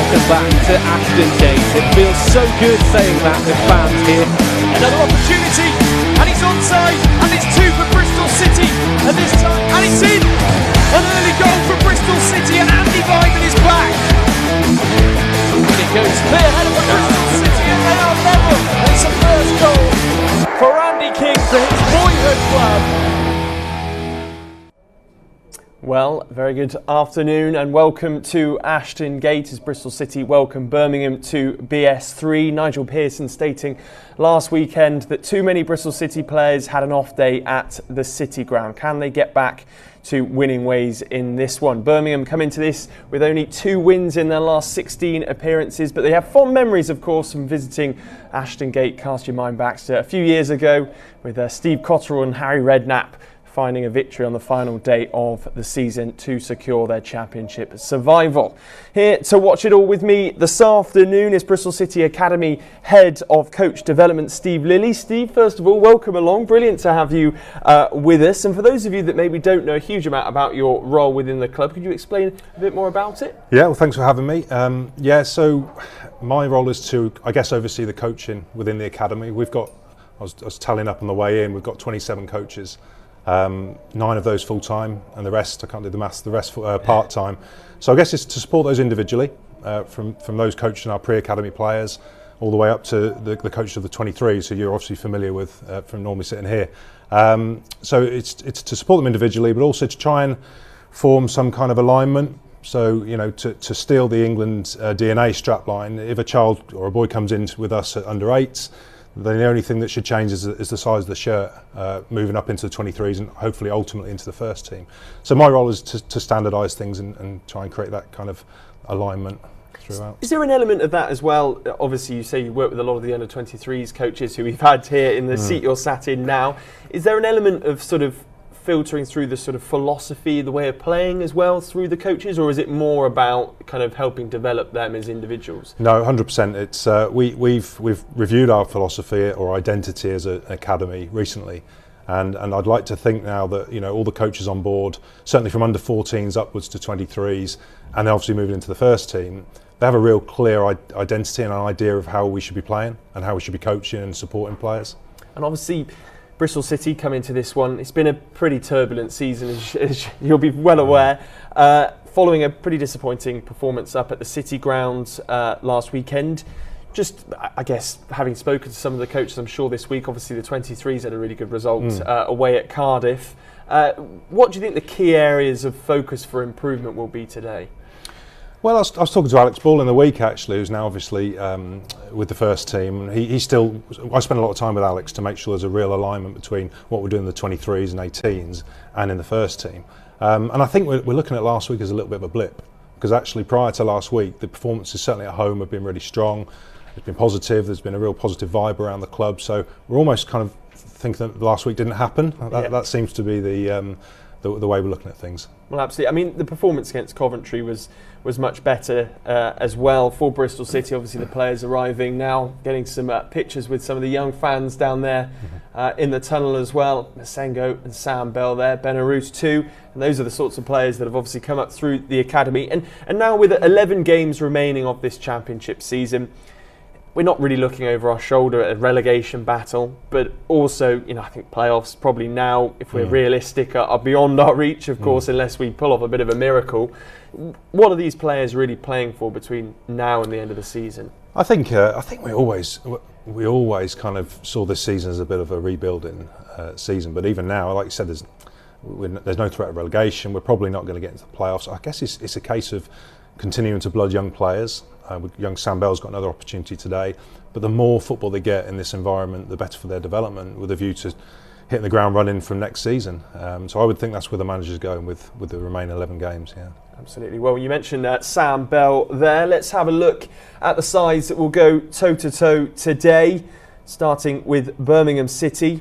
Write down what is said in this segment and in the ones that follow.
welcome back to Ashton Gate. It feels so good saying that with fans here. Another opportunity, and he's onside, and it's 2 for Bristol City, and this time, and it's in! An early goal for Bristol City, and Andy Vyman is back! And it goes clear header for Bristol City, and they are level, and it's a first goal for Andy King for his boyhood club. Well, very good afternoon and welcome to Ashton Gate as Bristol City welcome Birmingham to BS3. Nigel Pearson stating last weekend that too many Bristol City players had an off day at the City Ground. Can they get back to winning ways in this one? Birmingham come into this with only 2 wins in their last 16 appearances, but they have fond memories, of course, from visiting Ashton Gate. Cast your mind back to a few years ago with Steve Cotterill and Harry Redknapp finding a victory on the final day of the season to secure their championship survival. Here to watch it all with me this afternoon is Bristol City Academy Head of Coach Development, Steve Lilly. Steve, first of all, welcome along. Brilliant to have you with us. And for those of you that maybe don't know a huge amount about your role within the club, could you explain a bit more about it? Yeah, well, thanks for having me. So my role is to, I guess, oversee the coaching within the academy. We've got, I was tallying up on the way in, we've got 27 coaches. 9 of those full-time and the rest, I can't do the maths, the rest part-time. So I guess it's to support those individually, from those coaching our pre-academy players all the way up to the coaches of the 23s, who you're obviously familiar with from normally sitting here. So it's to support them individually, but also to try and form some kind of alignment. So, you know, to steal the England DNA strapline, if a child or a boy comes in with us at under 8s, then the only thing that should change is the size of the shirt, moving up into the 23s and hopefully ultimately into the first team. So my role is to standardise things and try and create that kind of alignment throughout. Is there an element of that as well? Obviously you say you work with a lot of the under 23s coaches who we've had here in the seat you're sat in now. Is there an element of sort of filtering through the sort of philosophy, the way of playing as well through the coaches, or is it more about kind of helping develop them as individuals? No, 100%. It's we've reviewed our philosophy or identity as an academy recently, and I'd like to think now that, you know, all the coaches on board, certainly from under 14s upwards to 23s, and then obviously moving into the first team, they have a real clear identity and an idea of how we should be playing and how we should be coaching and supporting players. And obviously Bristol City come into this one. It's been a pretty turbulent season, as you'll be well aware, following a pretty disappointing performance up at the City Ground last weekend. Just, I guess, having spoken to some of the coaches, I'm sure this week, obviously the 23s had a really good result away at Cardiff. What do you think the key areas of focus for improvement will be today? Well, I was talking to Alex Ball in the week, actually, who's now obviously with the first team. I spend a lot of time with Alex to make sure there's a real alignment between what we're doing in the 23s and 18s and in the first team. And I think we're looking at last week as a little bit of a blip, because actually prior to last week, the performances certainly at home have been really strong. It's been positive. There's been a real positive vibe around the club. So we're almost kind of thinking that last week didn't happen. That seems to be the way we're looking at things. Well, absolutely. I mean, the performance against Coventry was much better as well for Bristol City. Obviously, the players arriving now, getting some pictures with some of the young fans down there in the tunnel as well. Masengo and Sam Bell there, Benarouz too. And those are the sorts of players that have obviously come up through the academy. And now with 11 games remaining of this championship season, we're not really looking over our shoulder at a relegation battle, but also, you know, I think playoffs probably now, if we're realistic, are beyond our reach, of course, unless we pull off a bit of a miracle. What are these players really playing for between now and the end of the season? I think we always kind of saw this season as a bit of a rebuilding season, but even now, like you said, there's no threat of relegation. We're probably not going to get into the playoffs. I guess it's a case of continuing to blood young players. Young Sam Bell's got another opportunity today, but the more football they get in this environment, the better for their development, with a view to hitting the ground running from next season. So I would think that's where the manager's going with the remaining 11 games. Yeah. Absolutely. Well, you mentioned Sam Bell there. Let's have a look at the sides that will go toe-to-toe today, starting with Birmingham City.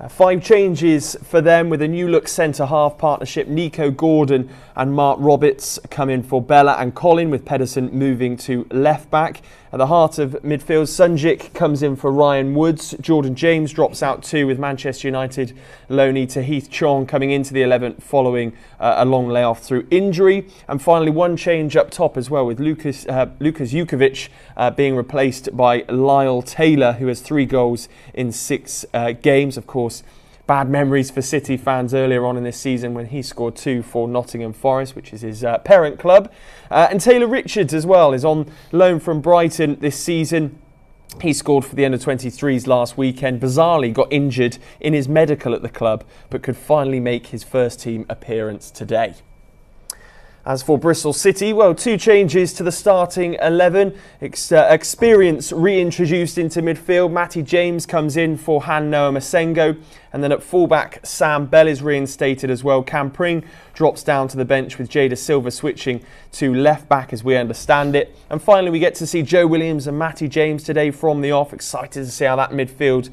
5 changes for them with a new look centre-half partnership. Nico Gordon and Mark Roberts come in for Bella and Colin, with Pedersen moving to left-back. At the heart of midfield, Sunjic comes in for Ryan Woods. Jordan James drops out too, with Manchester United loanee to Heath Chong coming into the 11 following a long layoff through injury. And finally, one change up top as well, with Lukas Jukovic being replaced by Lyle Taylor, who has 3 goals in 6 games. Of course, bad memories for City fans earlier on in this season when he scored 2 for Nottingham Forest, which is his parent club. And Taylor Richards as well is on loan from Brighton this season. He scored for the under-23s last weekend. Bizarrely got injured in his medical at the club, but could finally make his first team appearance today. As for Bristol City, well, 2 changes to the starting 11. Experience reintroduced into midfield. Matty James comes in for Han Noah Masengo. And then at fullback, Sam Bell is reinstated as well. Cam Pring drops down to the bench, with Jada Silva switching to left back as we understand it. And finally, we get to see Joe Williams and Matty James today from the off. Excited to see how that midfield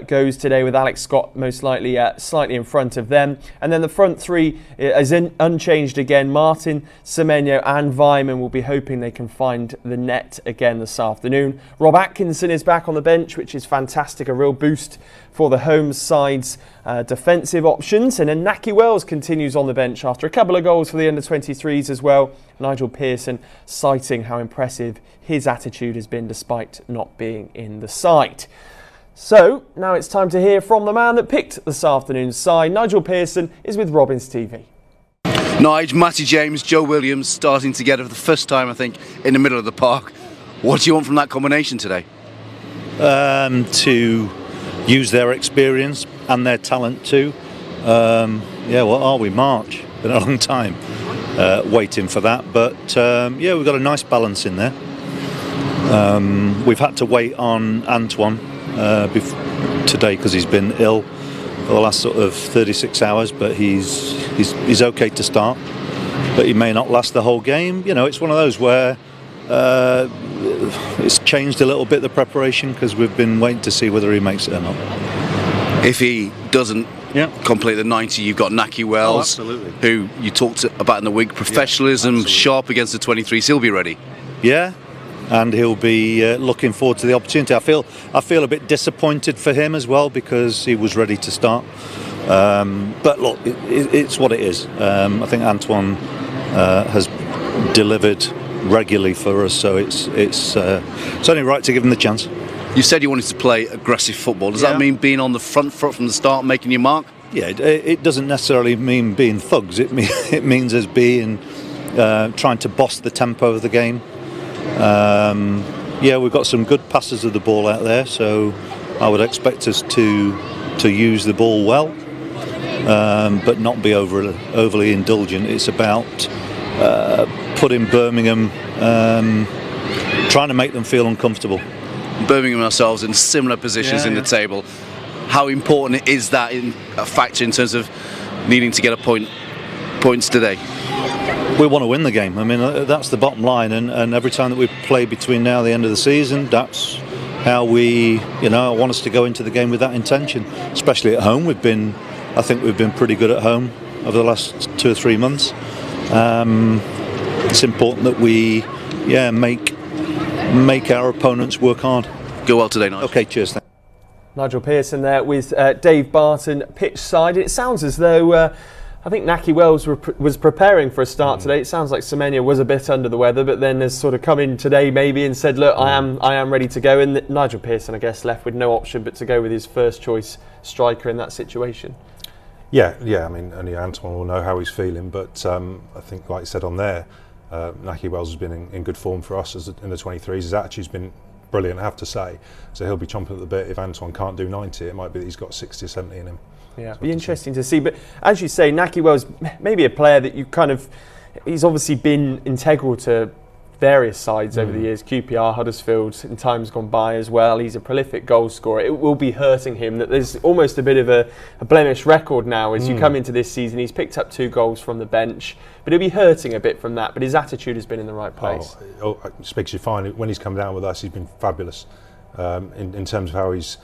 goes today, with Alex Scott most likely slightly in front of them. And then the front 3 is unchanged again. Martin, Semenyo and Vyman will be hoping they can find the net again this afternoon. Rob Atkinson is back on the bench, which is fantastic, a real boost for the home side's defensive options. And then Naki Wells continues on the bench after a couple of goals for the under-23s as well. Nigel Pearson citing how impressive his attitude has been despite not being in the side. So now it's time to hear from the man that picked this afternoon's side. Nigel Pearson is with Robins TV. Nigel, Matty James, Joe Williams starting together for the first time, I think, in the middle of the park. What do you want from that combination today? To use their experience and their talent too. What are we? March. Been a long time waiting for that, but we've got a nice balance in there. We've had to wait on Antoine today because he's been ill for the last sort of 36 hours, but he's okay to start, but he may not last the whole game. You know, it's one of those where it's changed a little bit, the preparation, because we've been waiting to see whether he makes it or not. If he doesn't complete the 90, you've got Naki Wells, who you talked about in the week. Professionalism, sharp against the 23s. He'll be ready. Yeah, and he'll be looking forward to the opportunity. I feel a bit disappointed for him as well, because he was ready to start. But look, it's what it is. I think Antoine has delivered regularly for us, so it's only right to give him the chance. You said you wanted to play aggressive football. Does that mean being on the front foot from the start, making your mark? Yeah, it doesn't necessarily mean being thugs. It means as being trying to boss the tempo of the game. We've got some good passers of the ball out there, so I would expect us to use the ball well, but not be overly indulgent. It's about putting Birmingham, trying to make them feel uncomfortable. Birmingham ourselves in similar positions in the table. How important is that a factor in terms of needing to get points today? We want to win the game. I mean, that's the bottom line, and every time that we play between now and the end of the season, that's how I want us to go into the game with that intention, especially at home. I think we've been pretty good at home over the last 2 or 3 months. It's important that we make our opponents work hard. Go well today, Nigel. Okay, cheers. Nigel Pearson there with Dave Barton pitch side. It sounds as though I think Naki Wells was preparing for a start today. It sounds like Semenyo was a bit under the weather, but then has sort of come in today maybe and said, look, I am ready to go. And Nigel Pearson, I guess, left with no option but to go with his first choice striker in that situation. Yeah. I mean, only Antoine will know how he's feeling, but I think, like you said on there, Naki Wells has been in good form for us in the 23s. His attitude's been brilliant, I have to say. So he'll be chomping at the bit. If Antoine can't do 90, it might be that he's got 60 or 70 in him. Yeah, it'll be interesting to see. But as you say, Naki Wells, maybe a player that you he's obviously been integral to various sides over the years, QPR, Huddersfield, in times gone by as well. He's a prolific goal scorer. It will be hurting him that there's almost a bit of a blemished record now as you come into this season. He's picked up 2 goals from the bench, but he'll be hurting a bit from that. But his attitude has been in the right place. It speaks you fine. When he's come down with us, he's been fabulous in terms of how he's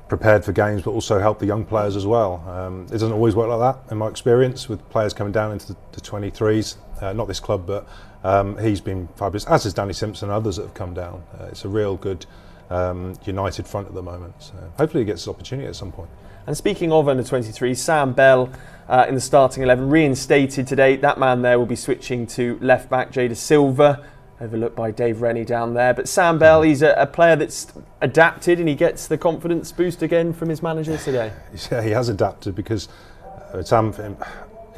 prepared for games, but also help the young players as well. It doesn't always work like that, in my experience, with players coming down into the 23s. Not this club, but he's been fabulous, as is Danny Simpson and others that have come down. It's a real good united front at the moment. So hopefully he gets his opportunity at some point. And speaking of under 23, Sam Bell in the starting 11, reinstated today. That man there will be switching to left back Jada Silva, overlooked by Dave Rennie down there. But Sam Bell, he's a player that's adapted, and he gets the confidence boost again from his manager today. Yeah, he has adapted, because Sam,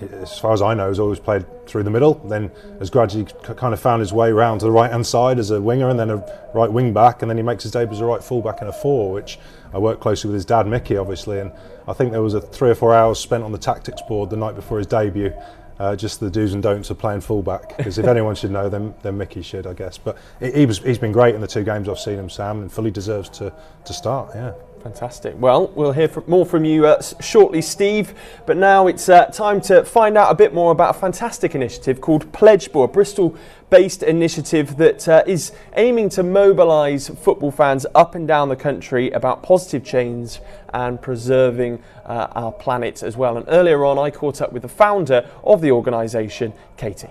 as far as I know, has always played through the middle, then has gradually kind of found his way round to the right hand side as a winger, and then a right wing back, and then he makes his debut as a right full back and a 4, which I worked closely with his dad Mickey, obviously, and I think there was 3 or 4 hours spent on the tactics board the night before his debut, just the do's and don'ts of playing full back, because if anyone should know, then Mickey should, I guess. But he's been great in the 2 games I've seen him, Sam, and fully deserves to start. Yeah. Fantastic. Well, we'll hear more from you shortly, Steve. But now it's time to find out a bit more about a fantastic initiative called Pledge Ball, a Bristol-based initiative that is aiming to mobilise football fans up and down the country about positive change and preserving our planet as well. And earlier on, I caught up with the founder of the organisation, Katie.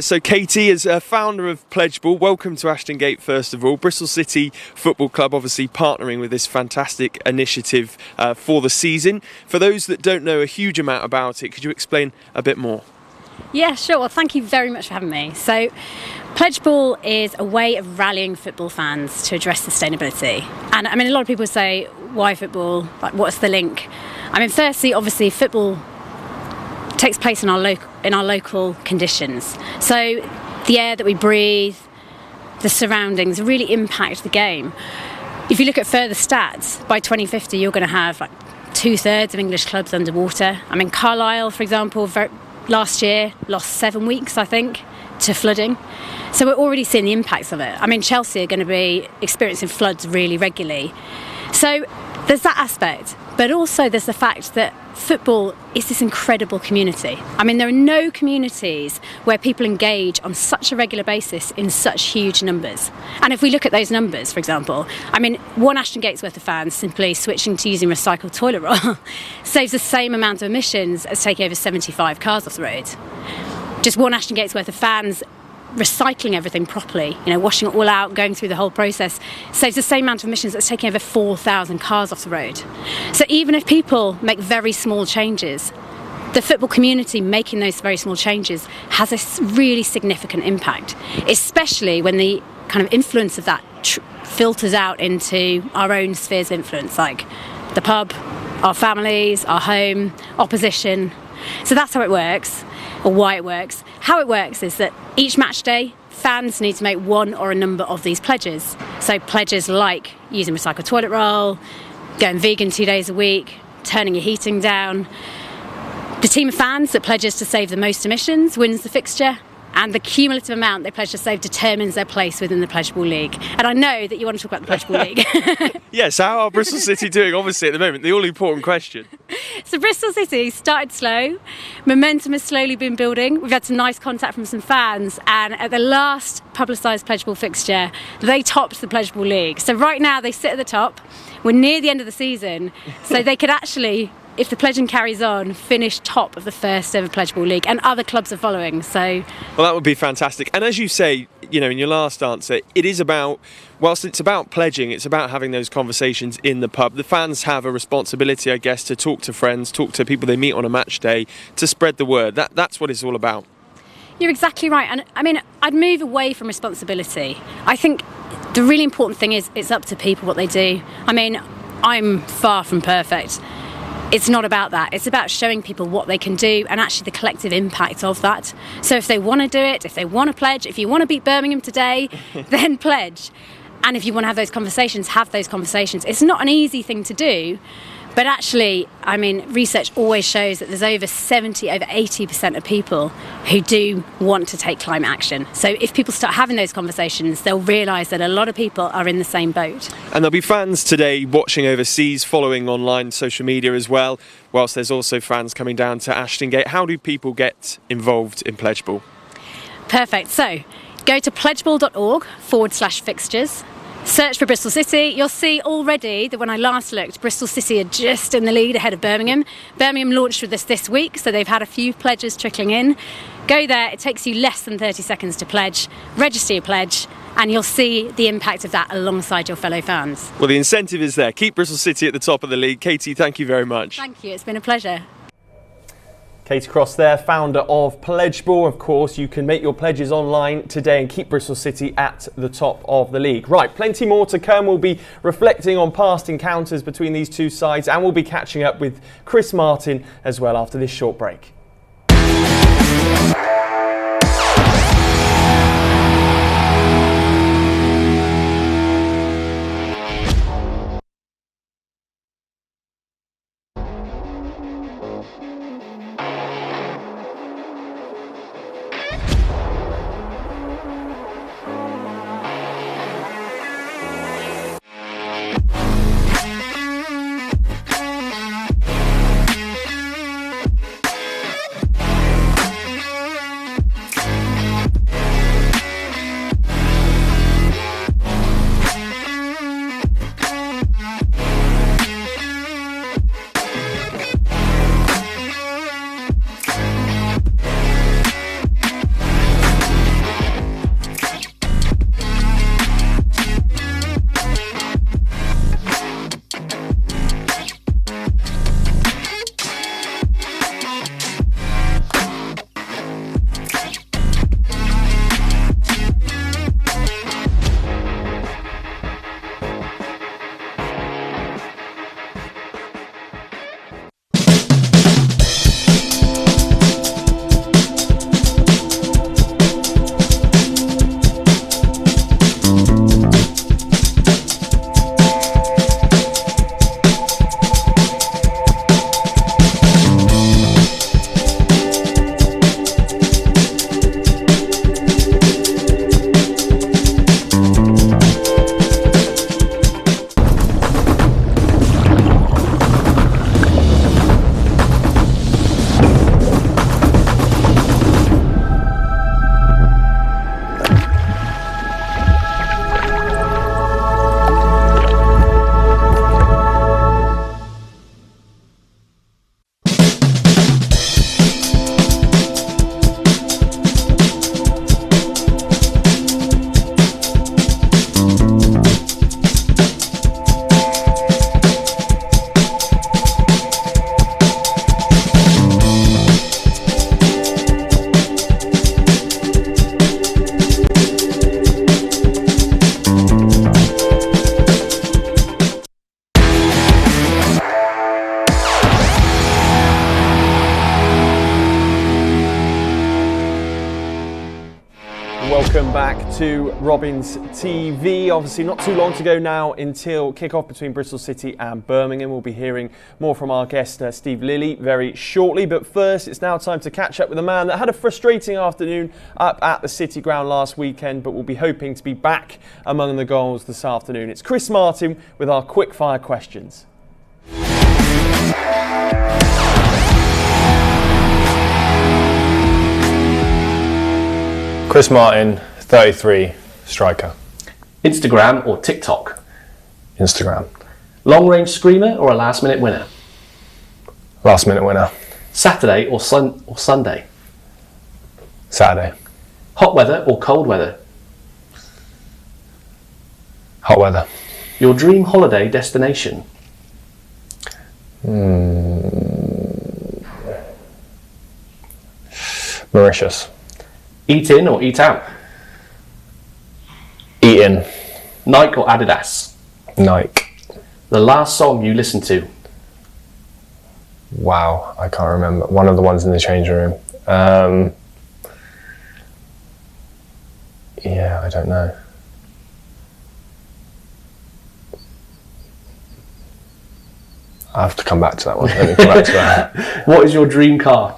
So Katie is a founder of Pledge Ball. Welcome to Ashton Gate, first of all. Bristol City Football Club obviously partnering with this fantastic initiative for the season. For those that don't know a huge amount about it, could you explain a bit more? Yeah, sure. Well, thank you very much for having me. So Pledge Ball is a way of rallying football fans to address sustainability. And I mean, a lot of people say, why football? Like, what's the link? I mean, firstly, obviously, football takes place in our local conditions. So the air that we breathe, the surroundings really impact the game. If you look at further stats, by 2050 you're going to have like 2/3 of English clubs underwater. I mean, Carlisle, for example, last year lost 7 weeks, I think, to flooding. So we're already seeing the impacts of it. I mean, Chelsea are going to be experiencing floods really regularly. So there's that aspect, but also there's the fact that football is this incredible community. I mean, there are no communities where people engage on such a regular basis in such huge numbers. And if we look at those numbers, for example, I mean, 1 Ashton Gate's worth of fans simply switching to using recycled toilet roll saves the same amount of emissions as taking over 75 cars off the road. Just 1 Ashton Gate's worth of fans recycling everything properly, washing it all out, going through the whole process, saves the same amount of emissions as taking over 4,000 cars off the road. So even if people make very small changes, the football community making those very small changes has a really significant impact, especially when the kind of influence of that filters out into our own spheres of influence, like the pub, our families, our home, opposition. So that's how it works, or why it works. How it works is that each match day, fans need to make one or a number of these pledges. So pledges like using recycled toilet roll, going vegan 2 days a week, turning your heating down. The team of fans that pledges to save the most emissions wins the fixture, and the cumulative amount they pledge to save determines their place within the Pledge Ball League. And I know that you want to talk about the Pledge Ball League. Yes, how are Bristol City doing, obviously, at the moment? The all-important question. So Bristol City started slow. Momentum has slowly been building. We've had some nice contact from some fans, and at the last publicised Pledge Ball fixture, they topped the Pledge Ball League. So right now they sit at the top. We're near the end of the season, so they could actually, if the pledging carries on, finish top of the first ever Pledge Ball League, and other clubs are following. So, well, that would be fantastic. And as you say, in your last answer, it is about, whilst it's about pledging, it's about having those conversations in the pub. The fans have a responsibility, I guess, to talk to friends, talk to people they meet on a match day, to spread the word. That's what it's all about. You're exactly right. And I mean, I'd move away from responsibility. I think the really important thing is it's up to people what they do. I mean, I'm far from perfect. It's not about that. It's about showing people what they can do and actually the collective impact of that. So if they want to do it, if they want to pledge, if you want to beat Birmingham today, then pledge. And if you want to have those conversations, have those conversations. It's not an easy thing to do, but actually, I mean, research always shows that there's over 70, over 80% of people who do want to take climate action. So if people start having those conversations, they'll realise that a lot of people are in the same boat. And there'll be fans today watching overseas, following online social media as well, whilst there's also fans coming down to Ashton Gate. How do people get involved in Pledge Ball? Perfect. So go to pledgeball.org/fixtures. Search for Bristol City. You'll see already that when I last looked, Bristol City are just in the lead ahead of Birmingham. Birmingham launched with this week, so they've had a few pledges trickling in. Go there, it takes you less than 30 seconds to pledge. Register your pledge, and you'll see the impact of that alongside your fellow fans. Well, the incentive is there. Keep Bristol City at the top of the league. Katie, thank you very much. Thank you, it's been a pleasure. Katie Cross there, founder of Pledgeable. Of course, you can make your pledges online today and keep Bristol City at the top of the league. Right, plenty more to come. We'll be reflecting on past encounters between these two sides, and we'll be catching up with Chris Martin as well after this short break. Welcome back to Robins TV. Obviously not too long to go now until kick-off between Bristol City and Birmingham. We'll be hearing more from our guest Steve Lilly very shortly, but first it's now time to catch up with a man that had a frustrating afternoon up at the City Ground last weekend, but will be hoping to be back among the goals this afternoon. It's Chris Martin with our quick-fire questions. Chris Martin, 33, striker. Instagram or TikTok? Instagram. Long range screamer or a last minute winner? Last minute winner. Saturday or Sunday? Saturday. Hot weather or cold weather? Hot weather. Your dream holiday destination? Mauritius. Eat in or eat out? Eat in. Nike or Adidas? Nike. The last song you listened to? Wow, I can't remember. One of the ones in the change room. Yeah, I don't know. I have to come back to that one. Let me come back to that. What is your dream car?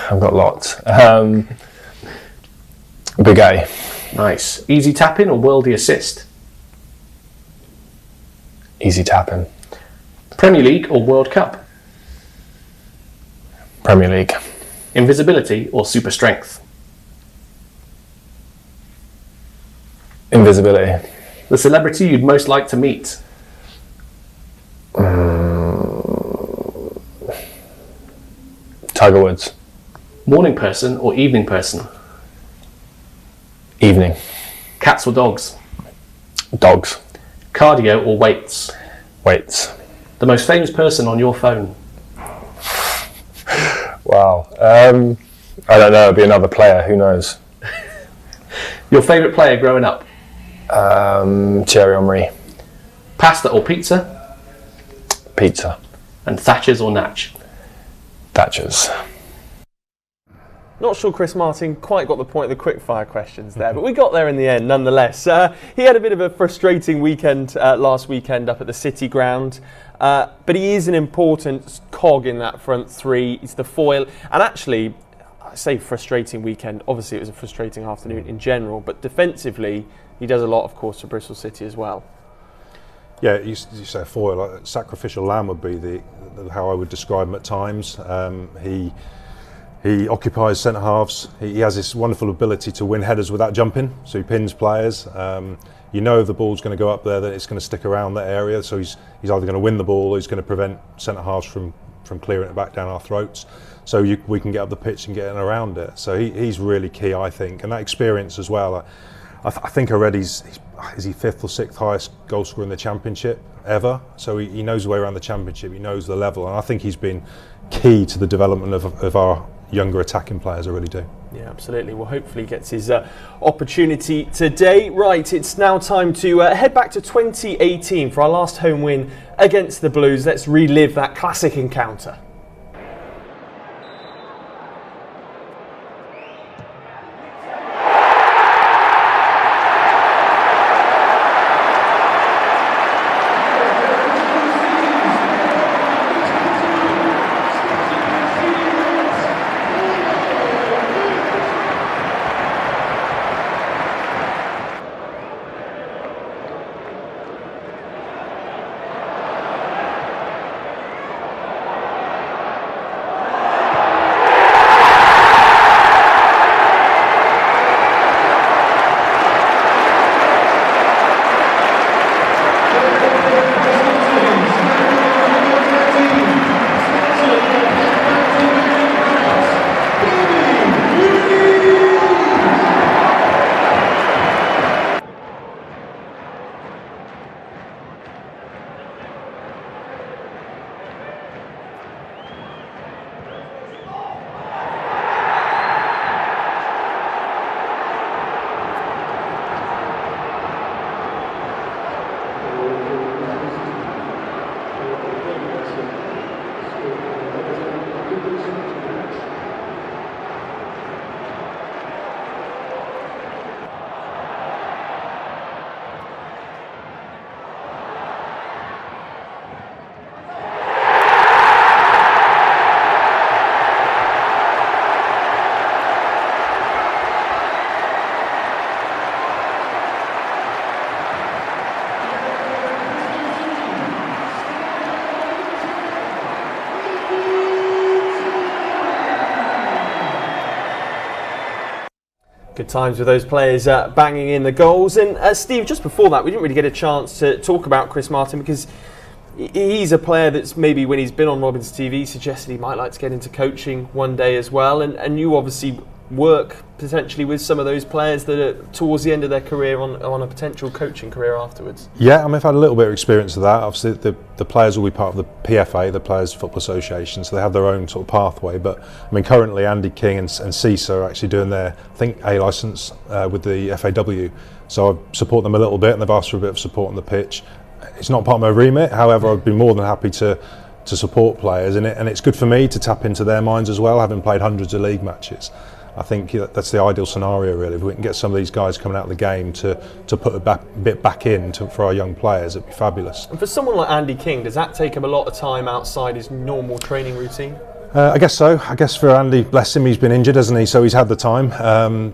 I've got lots. Big A. Nice. Easy tapping or worldie assist? Easy tapping. Premier League or World Cup? Premier League. Invisibility or super strength? Invisibility. The celebrity you'd most like to meet? Tiger Woods. Morning person or evening person? Evening. Cats or dogs? Dogs. Cardio or weights? Weights. The most famous person on your phone? Wow. I don't know. It'd be another player. Who knows? Your favourite player growing up? Thierry Henry. Pasta or pizza? Pizza. And Thatcher's or Natch? Thatcher's. Not sure Chris Martin quite got the point of the quickfire questions there, but we got there in the end nonetheless. He had a bit of a frustrating weekend last weekend up at the City ground, but he is an important cog in that front three. He's the foil, and actually, I say frustrating weekend, obviously it was a frustrating afternoon in general, but defensively he does a lot, of course, for Bristol City as well. Yeah, you say a foil, like, sacrificial lamb would be how I would describe him at times. He occupies centre halves. He has this wonderful ability to win headers without jumping, so he pins players. You know if the ball's going to go up there, that it's going to stick around that area, so he's either going to win the ball or he's going to prevent centre halves from clearing it back down our throats. So we can get up the pitch and get in around it. So he's really key, I think, and that experience as well. I think already is he 5th or 6th highest goal scorer in the Championship ever. So he knows the way around the Championship, he knows the level, and I think he's been key to the development of our younger attacking players. I really do. Yeah, absolutely. Well, hopefully he gets his opportunity today. Right, it's now time to head back to 2018 for our last home win against the Blues. Let's relive that classic encounter. Good times with those players banging in the goals. And Steve, just before that, we didn't really get a chance to talk about Chris Martin because he's a player that's maybe when he's been on Robins TV suggested he might like to get into coaching one day as well. And you obviously work potentially with some of those players that are towards the end of their career on a potential coaching career afterwards. Yeah, I mean, I've had a little bit of experience of that. Obviously, the players will be part of the PFA, the Players Football Association, so they have their own sort of pathway. But I mean, currently Andy King and CISA are actually doing their, I think, A licence with the FAW. So I support them a little bit, and they've asked for a bit of support on the pitch. It's not part of my remit. However, I'd be more than happy to support players in it, and it's good for me to tap into their minds as well, having played hundreds of league matches. I think that's the ideal scenario, really. If we can get some of these guys coming out of the game to put a bit back in for our young players, it'd be fabulous. And for someone like Andy King, does that take him a lot of time outside his normal training routine? I guess so. I guess for Andy, bless him, he's been injured, hasn't he? So he's had the time.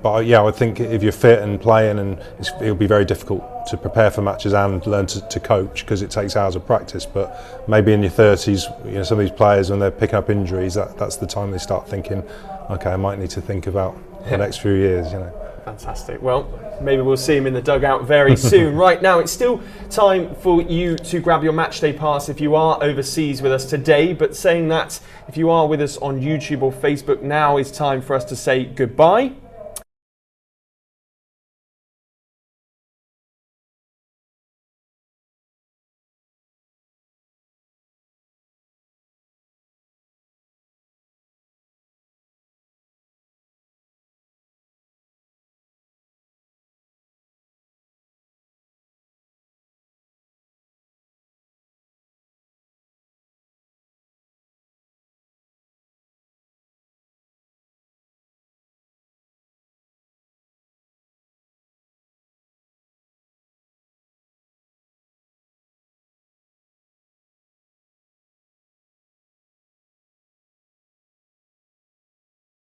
But yeah, I think if you're fit and playing, and it'll be very difficult to prepare for matches and learn to coach, because it takes hours of practice. But maybe in your 30s, you know, some of these players, when they're picking up injuries, that's the time they start thinking, okay, I might need to think about the next few years, you know. Fantastic. Well, maybe we'll see him in the dugout very soon. Right now, it's still time for you to grab your matchday pass if you are overseas with us today. But saying that, if you are with us on YouTube or Facebook, now is time for us to say goodbye.